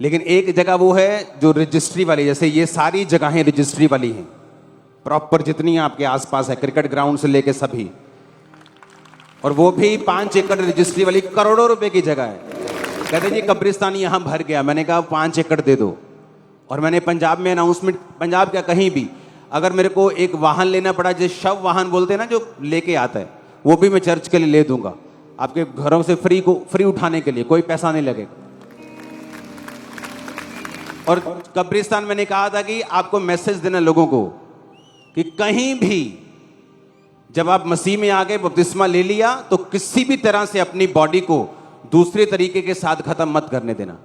लेकिन एक जगह वो है जो रजिस्ट्री वाली, जैसे ये सारी जगहें रजिस्ट्री वाली हैं प्रॉपर, जितनी आपके आसपास है, क्रिकेट ग्राउंड से लेके सभी। और वो भी 5 एकड़ रजिस्ट्री वाली, करोड़ों रुपए की जगह है। कहते जी कब्रिस्तान यहां भर गया। मैंने कहा 5 एकड़ दे दो। और मैंने पंजाब में अनाउंसमेंट, पंजाब क्या कहीं भी, अगर मेरे को एक वाहन लेना पड़ा, जो शव वाहन बोलते हैं ना, जो लेके आता है, वो भी मैं चर्च के लिए ले दूंगा, आपके घरों से फ्री उठाने के लिए, कोई पैसा नहीं लगेगा। और कब्रिस्तान मैंने कहा था कि आपको मैसेज देना लोगों को कि कहीं भी जब आप मसीह में आ गए, बपतिस्मा ले लिया, तो किसी भी तरह से अपनी बॉडी को दूसरे तरीके के साथ खत्म मत करने देना।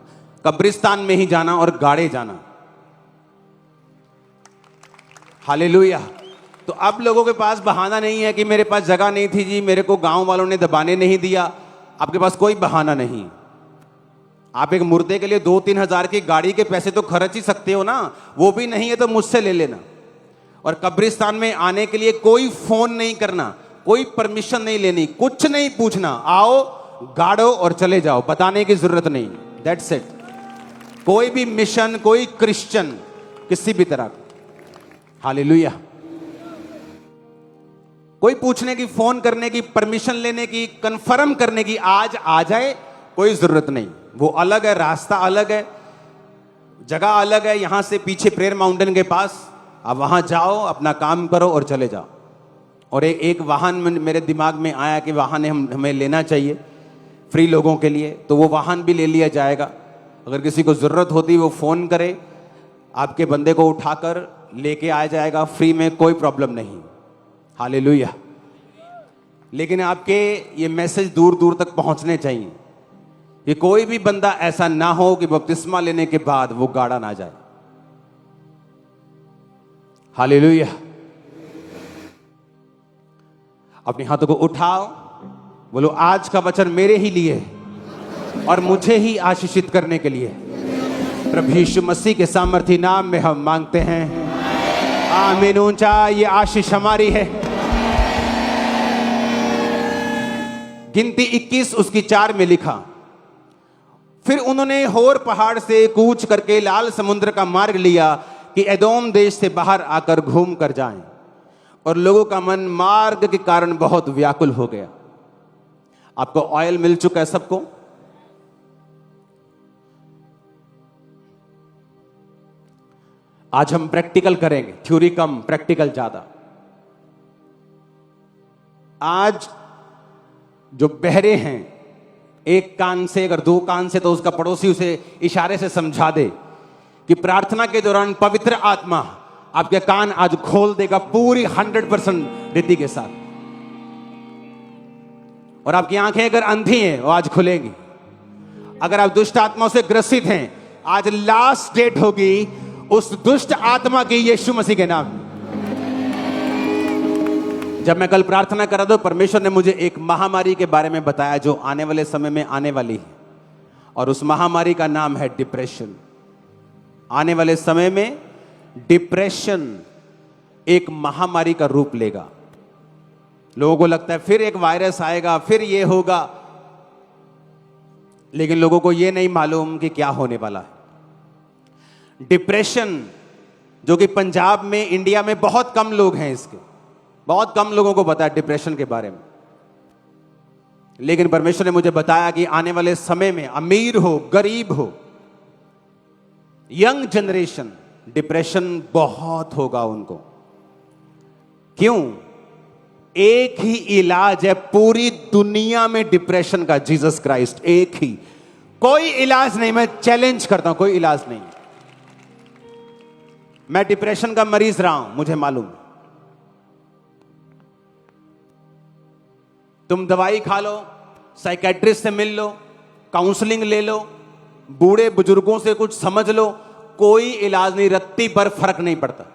कब्रिस्तान में ही जाना और गाड़े जाना। हालेलुया। तो अब लोगों के पास बहाना नहीं है कि मेरे पास जगह नहीं थी जी, मेरे को गांव वालों ने दबाने नहीं दिया। आपके पास कोई बहाना नहीं। आप एक मुर्दे के लिए 2-3 हजार की गाड़ी के पैसे तो खर्च ही सकते हो ना, वो भी नहीं है तो मुझसे ले लेना। और कब्रिस्तान में आने के लिए कोई फोन नहीं करना, कोई परमिशन नहीं लेनी, कुछ नहीं पूछना, आओ गाड़ो और चले जाओ, बताने की जरूरत नहीं। That's it. कोई भी मिशन, कोई क्रिश्चियन, किसी भी तरह का, हालेलुया, कोई पूछने की, फोन करने की, परमिशन लेने की, कंफर्म करने की, आज आ जाए, कोई जरूरत नहीं। वो अलग है, रास्ता अलग है, जगह अलग है। यहां से पीछे प्रेयर माउंटेन के पास, आप वहां जाओ, अपना काम करो और चले जाओ। और एक वाहन मेरे दिमाग में आया कि वाहन हमें लेना चाहिए फ्री लोगों के लिए, तो वो वाहन भी ले लिया जाएगा। अगर किसी को जरूरत होती वो फोन करे, आपके बंदे को उठाकर लेके आया जाएगा फ्री में, कोई प्रॉब्लम नहीं। हालेलुया। लेकिन आपके ये मैसेज दूर दूर तक पहुंचने चाहिए कि कोई भी बंदा ऐसा ना हो कि बपतिस्मा लेने के बाद वो गाड़ा ना जाए। हालेलुया। अपने हाथों को उठाओ, बोलो आज का वचन मेरे ही लिए और मुझे ही आशीषित करने के लिए प्रभु यीशु मसीह के सामर्थी नाम में हम मांगते हैं। आमीन। ऊंचा, ये आशीष हमारी है। गिनती 21 उसकी 4 में लिखा, फिर उन्होंने होर पहाड़ से कूच करके लाल समुद्र का मार्ग लिया कि एदोम देश से बाहर आकर घूम कर जाएं, और लोगों का मन मार्ग के कारण बहुत व्याकुल हो गया। आपको ऑयल मिल चुका है सबको? आज हम प्रैक्टिकल करेंगे, थ्योरी कम प्रैक्टिकल ज्यादा। आज जो बहरे हैं, एक कान से अगर दो कान से, तो उसका पड़ोसी उसे इशारे से समझा दे कि प्रार्थना के दौरान पवित्र आत्मा आपके कान आज खोल देगा पूरी 100% रीति के साथ, और आपकी आंखें अगर अंधी हैं वो आज खुलेंगी। अगर आप दुष्ट आत्माओं से ग्रसित हैं, आज लास्ट डेट होगी उस दुष्ट आत्मा की यीशु मसीह के नाम में। जब मैं कल प्रार्थना कर रहा था, परमेश्वर ने मुझे एक महामारी के बारे में बताया जो आने वाले समय में आने वाली है, और उस महामारी का नाम है डिप्रेशन। आने वाले समय में डिप्रेशन एक महामारी का रूप लेगा। लोगों को लगता है फिर एक वायरस आएगा, फिर ये होगा, लेकिन लोगों को यह नहीं मालूम कि क्या होने वाला है। डिप्रेशन, जो कि पंजाब में, इंडिया में बहुत कम लोग हैं इसके, बहुत कम लोगों को पता है डिप्रेशन के बारे में, लेकिन परमेश्वर ने मुझे बताया कि आने वाले समय में अमीर हो, गरीब हो, यंग जनरेशन, डिप्रेशन बहुत होगा उनको। क्यों? एक ही इलाज है पूरी दुनिया में डिप्रेशन का, जीसस क्राइस्ट, एक ही, कोई इलाज नहीं। मैं चैलेंज करता हूं, कोई इलाज नहीं। मैं डिप्रेशन का मरीज रहा हूं, मुझे मालूम। तुम दवाई खा लो, साइकेट्रिस्ट से मिल लो, काउंसलिंग ले लो, बूढ़े बुजुर्गों से कुछ समझ लो, कोई इलाज नहीं, रत्ती पर फर्क नहीं पड़ता।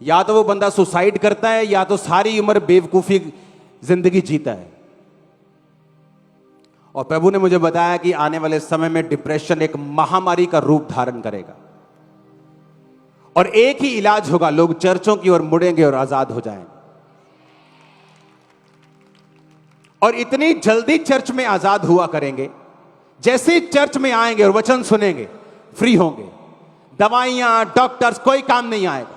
या तो वो बंदा सुसाइड करता है, या तो सारी उम्र बेवकूफी जिंदगी जीता है। और प्रभु ने मुझे बताया कि आने वाले समय में डिप्रेशन एक महामारी का रूप धारण करेगा, और एक ही इलाज होगा, लोग चर्चों की ओर मुड़ेंगे और आजाद हो जाएंगे। और इतनी जल्दी चर्च में आजाद हुआ करेंगे, जैसे चर्च में आएंगे और वचन सुनेंगे, फ्री होंगे। दवाइयां, डॉक्टर्स, कोई काम नहीं आएगा।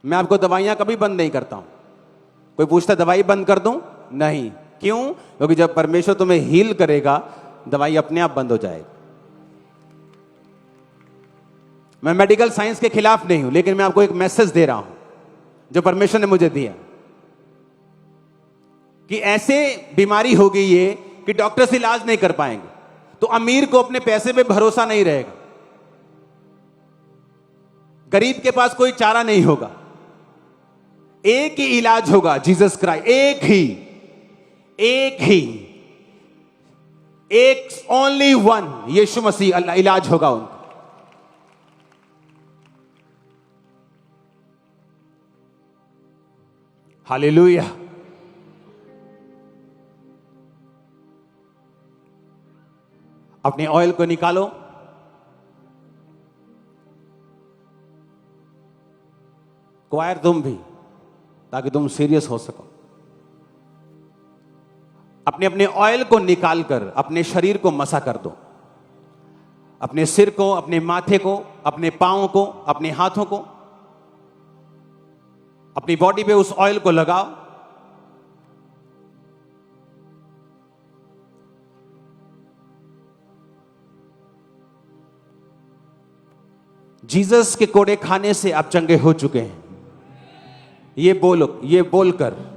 मैं आपको दवाइयां कभी बंद नहीं करता हूं। कोई पूछता दवाई बंद कर दूं? नहीं। क्यों? क्योंकि जब परमेश्वर तुम्हें हील करेगा, दवाई अपने आप बंद हो जाएगी। मैं मेडिकल साइंस के खिलाफ नहीं हूं, लेकिन मैं आपको एक मैसेज दे रहा हूं जो परमेश्वर ने मुझे दिया, कि ऐसे बीमारी हो गई है कि डॉक्टर्स इलाज नहीं कर पाएंगे, तो अमीर को अपने पैसे पे भरोसा नहीं रहेगा, गरीब के पास कोई चारा नहीं होगा। एक ही इलाज होगा, जीसस क्राइस्ट, एक ही, एक ओनली वन, यीशु मसीह अल्लाह, इलाज होगा उनका। हालेलुया। अपने ऑयल को निकालो, क्वायर तुम भी, ताकि तुम सीरियस हो सको। अपने अपने ऑयल को निकालकर अपने शरीर को मसा कर दो, अपने सिर को, अपने माथे को, अपने पांव को, अपने हाथों को, अपनी बॉडी पे उस ऑयल को लगाओ। जीसस के कोड़े खाने से आप चंगे हो चुके हैं, ये बोलकर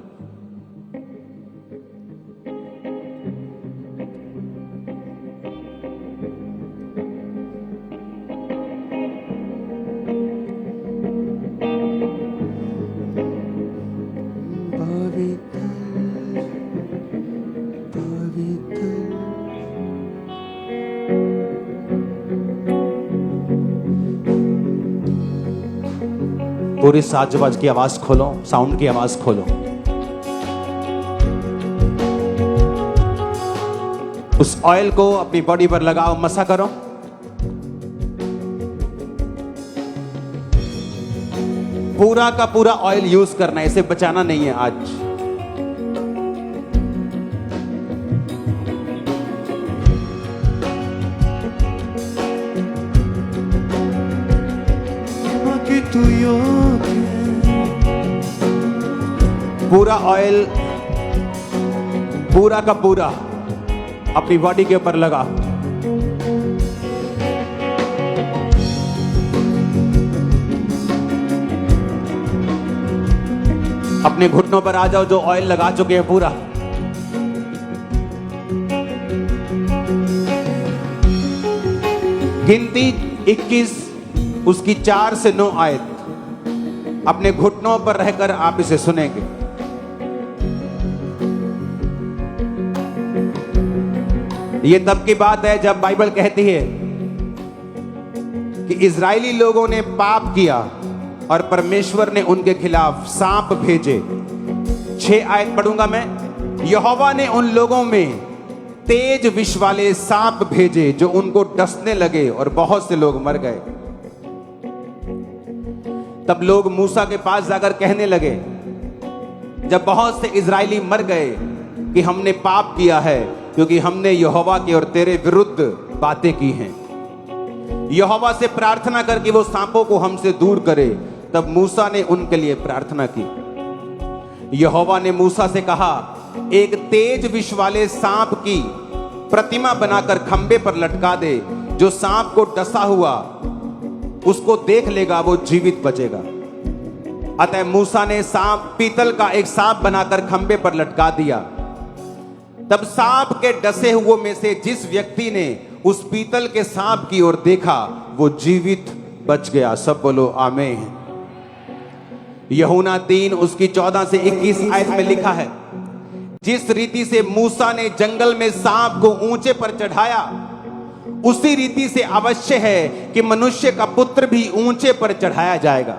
पूरी साज-बाज की आवाज खोलो, साउंड की आवाज खोलो। उस ऑयल को अपनी बॉडी पर लगाओ, मसा करो। पूरा का पूरा ऑयल यूज करना है, इसे बचाना नहीं है आज। पूरा ऑयल, पूरा का पूरा अपनी बॉडी के ऊपर लगा। अपने घुटनों पर आ जाओ जो ऑयल लगा चुके हैं पूरा। गिनती 21 उसकी 4 से 9 आयत अपने घुटनों पर रहकर आप इसे सुनेंगे। यह तब की बात है जब बाइबल कहती है कि इजरायली लोगों ने पाप किया और परमेश्वर ने उनके खिलाफ सांप भेजे। 6 आयत पढ़ूंगा मैं। यहोवा ने उन लोगों में तेज विष वाले सांप भेजे जो उनको डसने लगे और बहुत से लोग मर गए। तब लोग मूसा के पास जाकर कहने लगे, जब बहुत से इजरायली मर गए, कि हमने पाप किया है क्योंकि हमने यहोवा के और तेरे विरुद्ध बातें की हैं। यहोवा से प्रार्थना करके वो सांपों को हमसे दूर करे। तब मूसा ने उनके लिए प्रार्थना की। यहोवा ने मूसा से कहा, एक तेज विष वाले सांप की प्रतिमा बनाकर खंबे पर लटका दे। जो सांप को डसा हुआ उसको देख लेगा वो जीवित बचेगा। अतः मूसा ने सांप, पीतल का एक सांप बनाकर खंबे पर लटका दिया। तब सांप के डसे हुए में से जिस व्यक्ति ने उस पीतल के सांप की ओर देखा वो जीवित बच गया। सब बोलो आमीन। यूहन्ना 3 उसकी 14 से 21 आयत में लिखा है, जिस रीति से मूसा ने जंगल में सांप को ऊंचे पर चढ़ाया, उसी रीति से अवश्य है कि मनुष्य का पुत्र भी ऊंचे पर चढ़ाया जाएगा,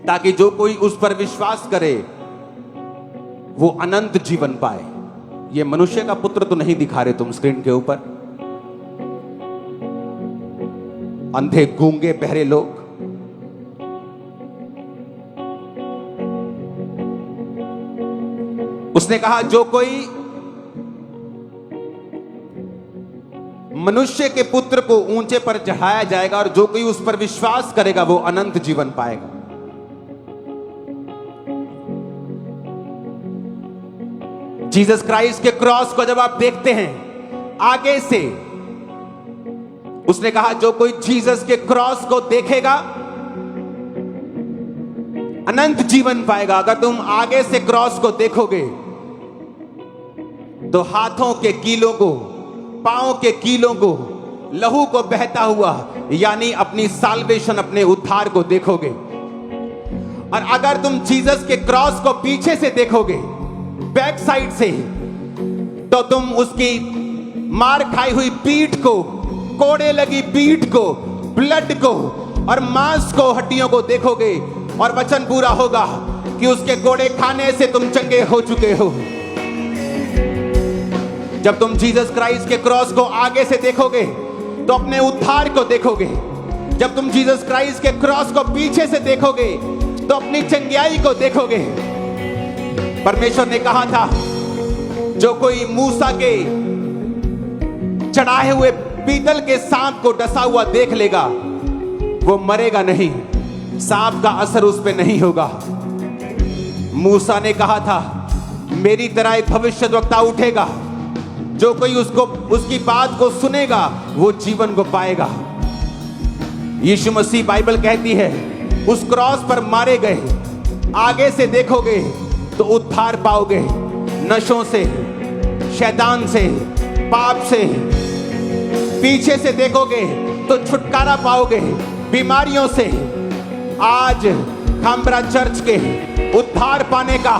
ताकि जो कोई उस पर विश्वास करे वो अनंत जीवन पाए। ये मनुष्य का पुत्र तो नहीं दिखा रहे तुम स्क्रीन के ऊपर। अंधे, गूंगे, बहरे लोग, उसने कहा जो कोई मनुष्य के पुत्र को ऊंचे पर चढ़ाया जाएगा और जो कोई उस पर विश्वास करेगा वो अनंत जीवन पाएगा। जीसस क्राइस्ट के क्रॉस को जब आप देखते हैं आगे से, उसने कहा जो कोई जीसस के क्रॉस को देखेगा अनंत जीवन पाएगा। अगर तुम आगे से क्रॉस को देखोगे तो हाथों के कीलों को, पांव के कीलों को, लहू को बहता हुआ, यानी अपनी साल्वेशन, अपने उद्धार को देखोगे। और अगर तुम जीसस के क्रॉस को पीछे से देखोगे, बैक साइड से, तो तुम उसकी मार खाई हुई पीठ को, कोड़े लगी पीठ को, ब्लड को और मांस को, हड्डियों को देखोगे और वचन पूरा होगा कि उसके कोड़े खाने से तुम चंगे हो चुके हो। जब तुम जीसस क्राइस्ट के क्रॉस को आगे से देखोगे तो अपने उद्धार को देखोगे। जब तुम जीसस क्राइस्ट के क्रॉस को पीछे से देखोगे तो अपनी चंगियाई को देखोगे। परमेश्वर ने कहा था जो कोई मूसा के चढ़ाए हुए पीतल के सांप को डसा हुआ देख लेगा वो मरेगा नहीं, सांप का असर उस पे नहीं होगा। मूसा ने कहा था मेरी तरह एक भविष्यद्वक्ता उठेगा, जो कोई उसकी बात को सुनेगा वो जीवन को पाएगा। यीशु मसीह, बाइबल कहती है, उस क्रॉस पर मारे गए। आगे से देखोगे तो उद्धार पाओगे, नशों से, शैतान से, पाप से। पीछे से देखोगे तो छुटकारा पाओगे बीमारियों से। आज खामरा चर्च के उद्धार पाने का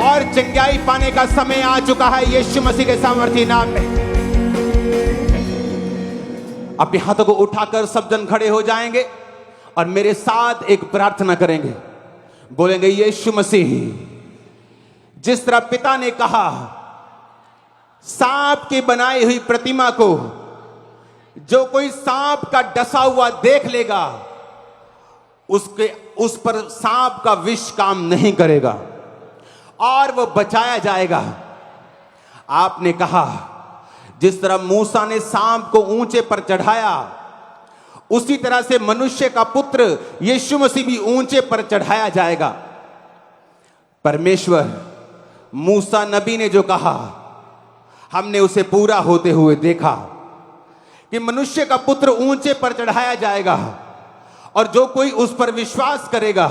और चंगाई पाने का समय आ चुका है यीशु मसीह के सामर्थी नाम में। अपने हाथों को उठाकर सब जन खड़े हो जाएंगे और मेरे साथ एक प्रार्थना करेंगे। बोलेंगे, यीशु मसीह, जिस तरह पिता ने कहा सांप की बनाई हुई प्रतिमा को जो कोई सांप का डसा हुआ देख लेगा उस पर सांप का विष काम नहीं करेगा और वो बचाया जाएगा। आपने कहा जिस तरह मूसा ने सांप को ऊंचे पर चढ़ाया, उसी तरह से मनुष्य का पुत्र यीशु मसीह भी ऊंचे पर चढ़ाया जाएगा। परमेश्वर, मूसा नबी ने जो कहा हमने उसे पूरा होते हुए देखा कि मनुष्य का पुत्र ऊंचे पर चढ़ाया जाएगा और जो कोई उस पर विश्वास करेगा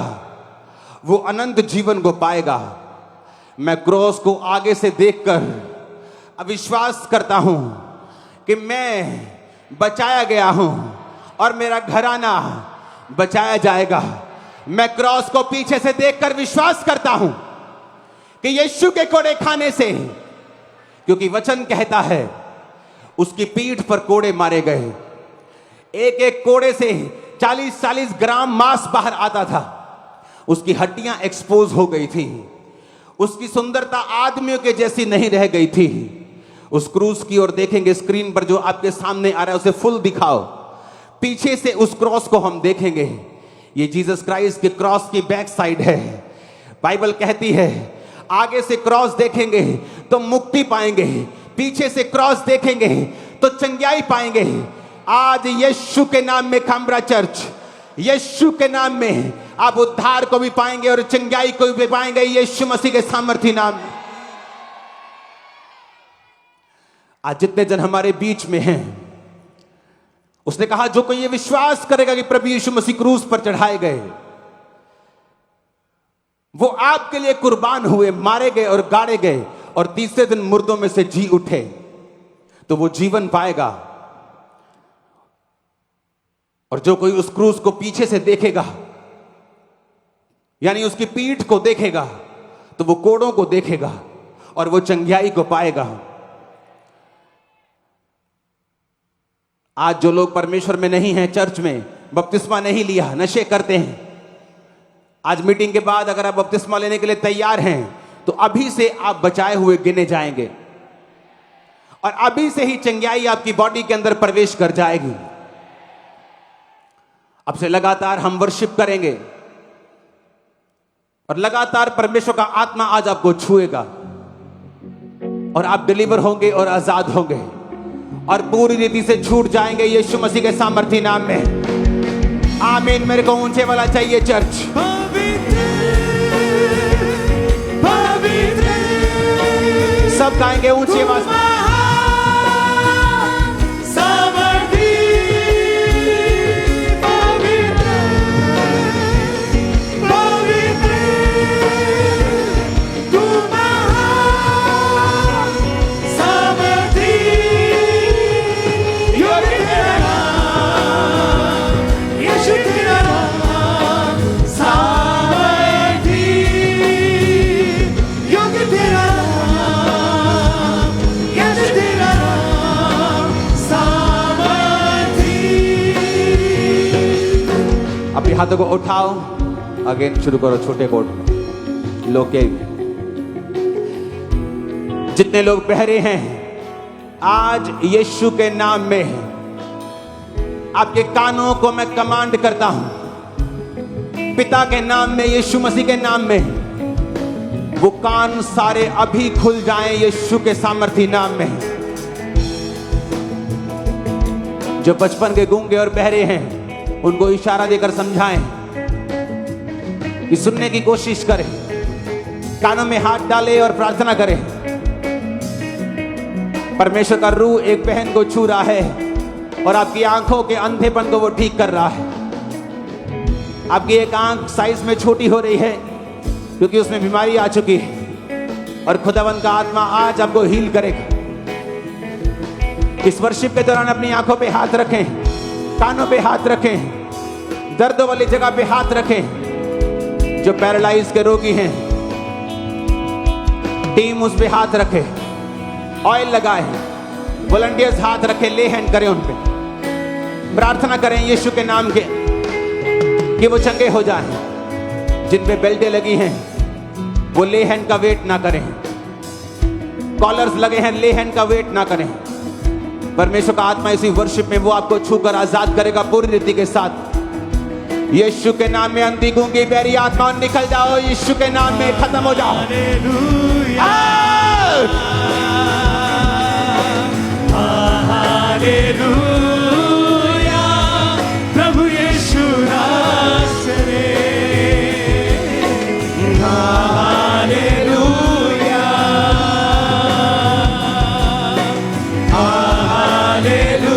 वो अनंत जीवन को पाएगा। मैं क्रॉस को आगे से देखकर अविश्वास करता हूं कि मैं बचाया गया हूं और मेरा घराना बचाया जाएगा। मैं क्रॉस को पीछे से देखकर विश्वास करता हूं कि यीशु के कोड़े खाने से, क्योंकि वचन कहता है उसकी पीठ पर कोड़े मारे गए, एक एक कोड़े से 40-40 ग्राम मांस बाहर आता था। उसकी हड्डियां एक्सपोज हो गई थी। उसकी सुंदरता आदमियों के जैसी नहीं रह गई थी। उस क्रूस की ओर देखेंगे, स्क्रीन पर जो आपके सामने आ रहा है उसे फुल दिखाओ। पीछे से उस क्रॉस को हम देखेंगे। ये जीसस क्राइस्ट के क्रॉस की बैक साइड है। बाइबल कहती है आगे से क्रॉस देखेंगे तो मुक्ति पाएंगे, पीछे से क्रॉस देखेंगे तो चंगाई पाएंगे। आज यीशु के नाम में खामरा चर्च, यीशु के नाम में आप उद्धार को भी पाएंगे और चंगाई को भी पाएंगे, यीशु मसीह के सामर्थी नाम में। आज जितने जन हमारे बीच में हैं, उसने कहा जो कोई ये विश्वास करेगा कि प्रभु यीशु मसीह क्रूस पर चढ़ाए गए, वो आपके लिए कुर्बान हुए, मारे गए और गाड़े गए और तीसरे दिन मुर्दों में से जी उठे, तो वो जीवन पाएगा। और जो कोई उस क्रूस को पीछे से देखेगा, यानी उसकी पीठ को देखेगा, तो वो कोड़ों को देखेगा और वो चंगाई को पाएगा। आज जो लोग परमेश्वर में नहीं हैं, चर्च में बपतिस्मा नहीं लिया, नशे करते हैं, आज मीटिंग के बाद अगर आप बपतिस्मा लेने के लिए तैयार हैं तो अभी से आप बचाए हुए गिने जाएंगे और अभी से ही चंगाई आपकी बॉडी के अंदर प्रवेश कर जाएगी। अब से लगातार हम वर्शिप करेंगे और लगातार परमेश्वर का आत्मा आज आपको छुएगा और आप डिलीवर होंगे और आजाद होंगे और पूरी रीति से छूट जाएंगे यीशु मसीह के सामर्थी नाम में। आमीन। मेरे को ऊंचे वाला चाहिए चर्च। सब गाएंगे ऊंची आवाज में। हाथों को उठाओ, अगेन शुरू करो छोटे कोड लोग के। जितने लोग बहरे हैं, आज यीशु के नाम में आपके कानों को मैं कमांड करता हूं, पिता के नाम में, यीशु मसीह के नाम में वो कान सारे अभी खुल जाएं यीशु के सामर्थी नाम में। जो बचपन के गूंगे और बहरे हैं उनको इशारा देकर समझाएं कि सुनने की कोशिश करें, कानों में हाथ डालें और प्रार्थना करें। परमेश्वर का रूह एक बहन को छू रहा है और आपकी आंखों के अंधेपन को वो ठीक कर रहा है। आपकी एक आंख साइज में छोटी हो रही है क्योंकि उसमें बीमारी आ चुकी है और खुदावंद का आत्मा आज आपको हील करेगा। इस वर्शिप के दौरान अपनी आंखों पे हाथ रखें, कानों पे हाथ रखें, दर्द वाली जगह पे हाथ रखें। जो पैरालाइज के रोगी हैं, टीम उस पे हाथ रखे, ऑयल लगाए, वॉलंटियर्स हाथ रखे, ले हैंड करें उन पे, प्रार्थना करें यीशु के नाम के कि वो चंगे हो जाएं। जिन पे बेल्टें लगी हैं वो ले हैंड का वेट ना करें, कॉलर्स लगे हैं ले हैंड का वेट ना करें। परमेश्वर का आत्मा इसी वर्शिप में वो आपको छूकर आजाद करेगा पूरी रीति के साथ। यीशु के नाम में अंधी गूंगी बहरी आत्मा निकल जाओ, यीशु के नाम में खत्म हो जाओ। हालेलुया, प्रभु यीशु नासरे। हालेलुया, हालेलुया,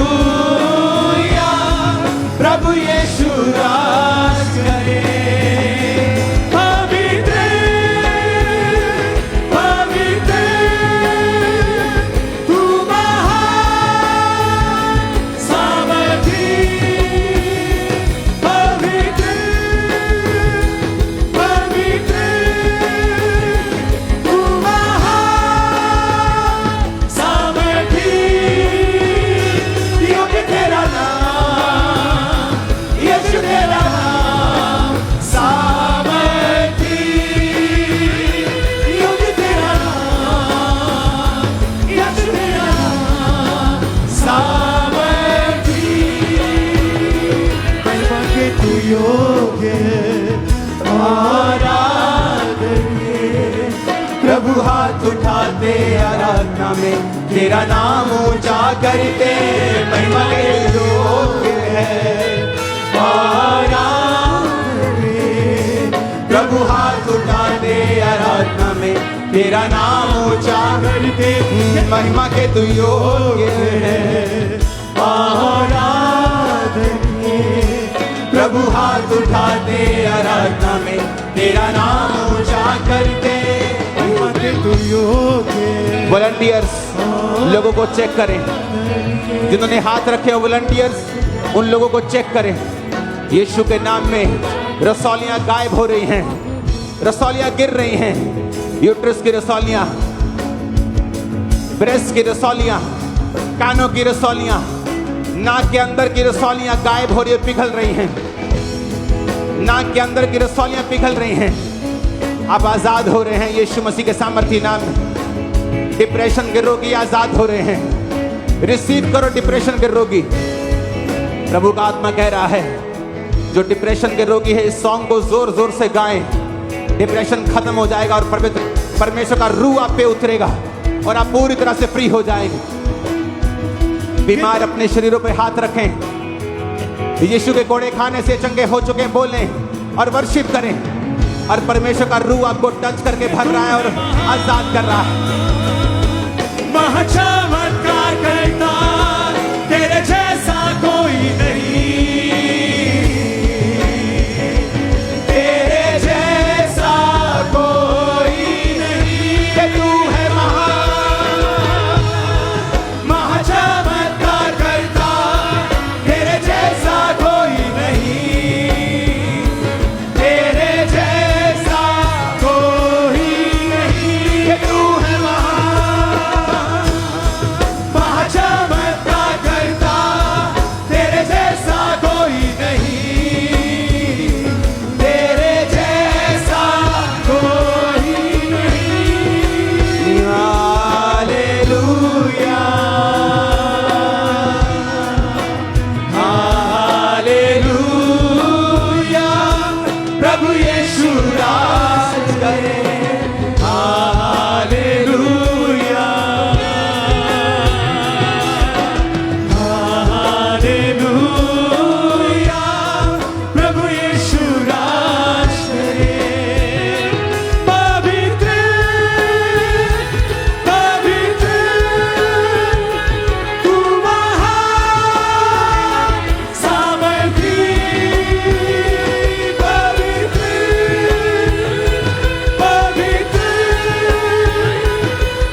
प्रभु यीशु नासरे। उठाते आराधना में तेरा नाम ऊंचा करते महिमा के योग्य है। प्रभु हाथ उठाते आराधना में तेरा नाम ऊंचा करते महिमा के तू योग्य है। प्रभु हाथ उठाते आराधना में तेरा नाम ऊंचा करते महिमा के तू योग्य। वॉलंटियर्स लोगों को चेक करें, जिन्होंने हाथ रखे हो वॉलंटियर्स उन लोगों को चेक करें। यीशु के नाम में रसौलियां गायब हो रही हैं, रसौलियां गिर रही हैं, यूट्रस की रसौलियां, ब्रेस्ट की रसौलियां, कानों की रसौलियां, नाक के अंदर की रसौलियां गायब हो रही है, पिघल रही हैं। नाक के अंदर की रसौलियां पिघल रही हैं। आप आजाद हो रहे हैं यीशु मसीह के सामर्थी नाम में। डिप्रेशन के रोगी आजाद हो रहे हैं। रिसीव करो डिप्रेशन के रोगी। प्रभु का आत्मा कह रहा है जो डिप्रेशन के रोगी है इस सॉन्ग को जोर जोर से गाएं। डिप्रेशन खत्म हो जाएगा और परमेश्वर का रूह आप पे उतरेगा और आप पूरी तरह से फ्री हो जाएंगे। बीमार अपने शरीरों पे हाथ रखें। यीशु के कोड़े खाने से चंगे हो चुके बोलें और वर्शिप करें और परमेश्वर का रूह आपको टच करके भर रहा है और आजाद कर रहा है। महाचमत्कार करता तेरे जैसा कोई नहीं, तेरे जैसा कोई नहीं, कि तू है महाचमत्कार करता तेरे जैसा कोई नहीं, तेरे जैसा कोई नहीं, कि तू है महाचमत्कार करता तेरे जैसा कोई नहीं, तेरे जैसा कोई नहीं। हालेलुया हालेलुया प्रभु यीशु राज करे। हालेलुया हालेलुया प्रभु यीशु राज करे। पवित्र पवित्र तू महान सामर्थी, पवित्र पवित्र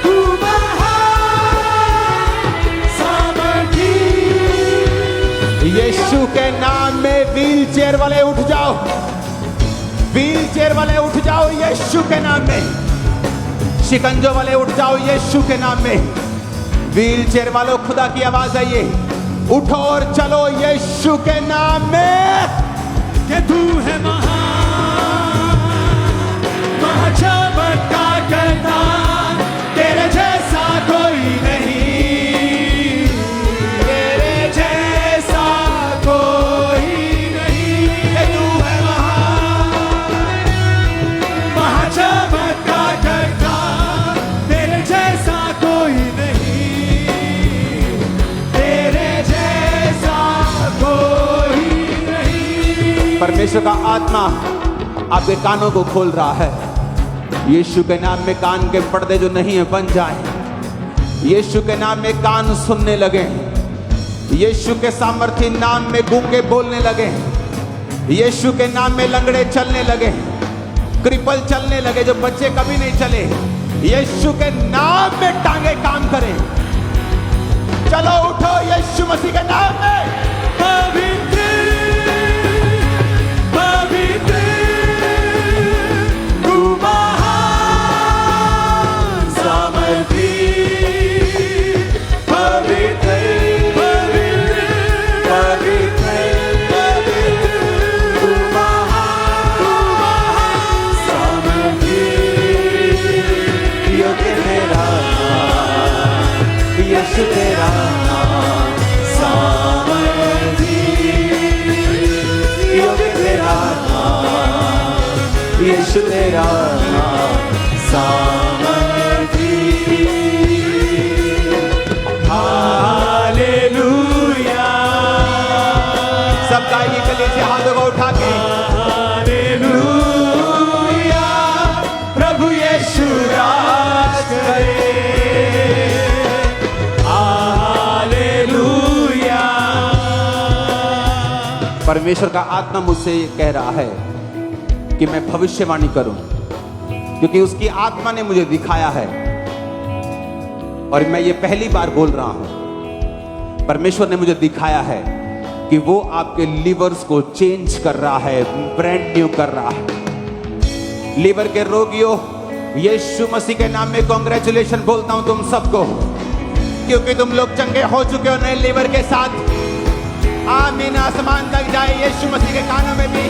तू महान सामर्थी। यीशु के नाम में व्हील चेयर वाले उठ जाओ, व्हील चेयर वाले उठ जाओ यीशु के नाम में। शिकंजों वाले उठ जाओ यीशु के नाम में। व्हील चेयर वालों खुदा की आवाज आइए, उठो और चलो यीशु के नाम में। कि तू है महाचमत्कार करता तेरे जैसा कोई नहीं, तेरे जैसा कोई नहीं, कि तू है महाचमत्कार करता तेरे जैसा कोई नहीं, तेरे जैसा कोई नहीं। परमेश्वर का आत्मा आपके कानों को खोल रहा है। यीशु के नाम में कान के पर्दे जो नहीं है बन जाएं। यीशु के नाम में कान सुनने लगे। यीशु के सामर्थी नाम में गूंगे बोलने लगे। यीशु के नाम में लंगड़े चलने लगे, क्रिपल चलने लगे जो बच्चे कभी नहीं चले। यीशु के नाम में टांगे काम करें। चलो उठो यीशु मसीह के नाम में। पवित्र पवित्र तू महान सामर्थी, पवित्र पवित्र पवित्र पवित्र तू महान सामर्थी। योग्य तेरा यीशु तेरा सामर्थी, योग्य तेरा यीशु तेरा सामर्थी। सब गाएंगे गले से हाथों को उठा के। हालेलुया, प्रभु यीशु राज करे। हालेलुया। परमेश्वर का आत्मा मुझसे ये कह रहा है कि मैं भविष्यवाणी करूं, क्योंकि उसकी आत्मा ने मुझे दिखाया है और मैं ये पहली बार बोल रहा हूं। परमेश्वर ने मुझे दिखाया है कि वो आपके लीवर्स को चेंज कर रहा है, ब्रांड न्यू कर रहा है। लीवर के रोगियों, यीशु मसीह के नाम में कांग्रेचुलेशन बोलता हूं तुम सबको, क्योंकि तुम लोग चंगे हो चुके हो नए लीवर के साथ। आमीन। आसमान तक जाए यीशु मसीह के कानों में भी